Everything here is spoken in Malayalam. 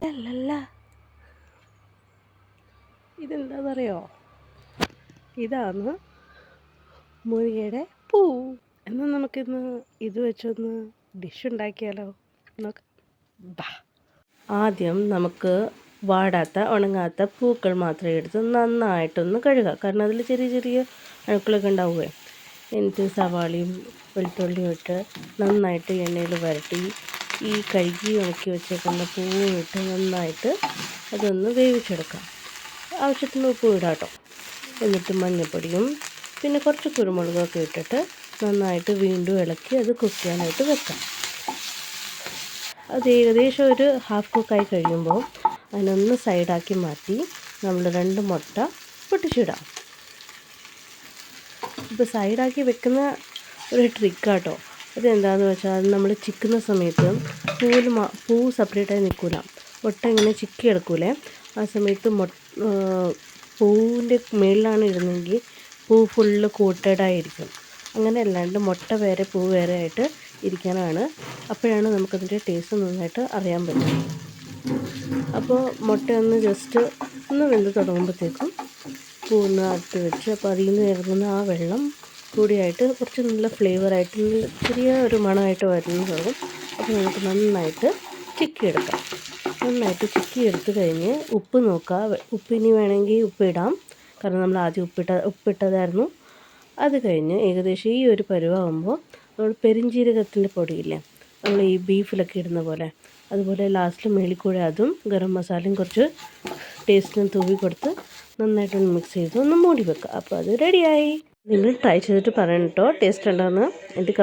അല്ലല്ല, ഇതെന്താണെന്നറിയോ? ഇതാണ് മുരിങ്ങയുടെ പൂ. എന്നാൽ നമുക്കിന്ന് ഇത് വെച്ചൊന്ന് ഡിഷ് ഉണ്ടാക്കിയാലോ? നോക്കാം. ആദ്യം നമുക്ക് വാടാത്ത ഉണങ്ങാത്ത പൂക്കൾ മാത്രം എടുത്ത് നന്നായിട്ടൊന്ന് കഴുകുക. കാരണം അതിൽ ചെറിയ ചെറിയ അഴുക്കളൊക്കെ ഉണ്ടാവുകയെ. എന്നിട്ട് സവാളയും വെളുത്തുള്ളിയും ഇട്ട് നന്നായിട്ട് എണ്ണയിൽ വരട്ടി ഈ കഴുകി ഉണക്കി വെച്ചേക്കുന്ന പൂവും ഇട്ട് നന്നായിട്ട് അതൊന്ന് വേവിച്ചെടുക്കാം. ആവശ്യത്തിന് ഉപ്പ് ഇടാം കേട്ടോ. എന്നിട്ട് മഞ്ഞൾപ്പൊടിയും പിന്നെ കുറച്ച് കുരുമുളകൊക്കെ ഇട്ടിട്ട് നന്നായിട്ട് വീണ്ടും ഇളക്കി അത് കുക്ക് ചെയ്യാനായിട്ട് വെക്കാം. അത് ഏകദേശം ഒരു ഹാഫ് കുക്കായി കഴിയുമ്പോൾ അതിനൊന്ന് സൈഡാക്കി മാറ്റി നമ്മൾ 2 മുട്ട പൊട്ടിച്ചിടാം. ഇപ്പോൾ സൈഡാക്കി വെക്കുന്ന ഒരു ട്രിക്കാട്ടോ. അതെന്താണെന്ന് വെച്ചാൽ നമ്മൾ ചിക്കുന്ന സമയത്ത് പൂ സെപ്പറേറ്റായി നിൽക്കില്ല. മുട്ട ഇങ്ങനെ ചിക്കി എടുക്കൂലേ, ആ സമയത്ത് പൂവിൻ്റെ മേളിലാണ് ഇടുന്നതെങ്കിൽ പൂ ഫുള്ള് കോട്ടഡായിരിക്കും. അങ്ങനെ അല്ലാണ്ട് മുട്ട വേറെ പൂ വേറെ ആയിട്ട് ഇരിക്കാനാണ്. അപ്പോഴാണ് നമുക്കതിൻ്റെ ടേസ്റ്റ് നന്നായിട്ട് അറിയാൻ പറ്റും. അപ്പോൾ മുട്ട ഒന്ന് ജസ്റ്റ് ഒന്ന് വെന്ത് തുടങ്ങുമ്പോഴത്തേക്കും പൂ ഒന്ന് അടുത്ത് വെച്ച് അപ്പോൾ അതിൽ നിന്ന് ഇറങ്ങുന്ന ആ വെള്ളം കൂടിയായിട്ട് കുറച്ച് നല്ല ഫ്ലേവറായിട്ട് ചെറിയ ഒരു മണമായിട്ട് വരുന്ന തുടങ്ങും. അപ്പോൾ നമുക്ക് നന്നായിട്ട് ചിക്കിയെടുക്കാം. നന്നായിട്ട് ചിക്കിയെടുത്ത് കഴിഞ്ഞ് ഉപ്പ് നോക്കുക. ഉപ്പിനി വേണമെങ്കിൽ ഉപ്പിടാം, കാരണം നമ്മൾ ആദ്യം ഉപ്പിട്ടതായിരുന്നു. അത് കഴിഞ്ഞ് ഏകദേശം ഈ ഒരു പരുവാകുമ്പോൾ നമ്മൾ പെരിഞ്ജീരകത്തിൻ്റെ പൊടിയില്ലേ, നമ്മൾ ഈ ബീഫിലൊക്കെ ഇടുന്ന പോലെ, അതുപോലെ ലാസ്റ്റിൽ മേളിക്കൂടെ അതും ഗരം മസാലയും കുറച്ച് ടേസ്റ്റിനും തൂവി കൊടുത്ത് നന്നായിട്ടൊന്ന് മിക്സ് ചെയ്ത് ഒന്ന് മൂടി വെക്കുക. അപ്പോൾ അത് റെഡിയായി. നിങ്ങൾ ട്രൈ ചെയ്തിട്ട് പറയണം കേട്ടോ, ടേസ്റ്റ് ഉണ്ടോയെന്ന്. എന്നിട്ട്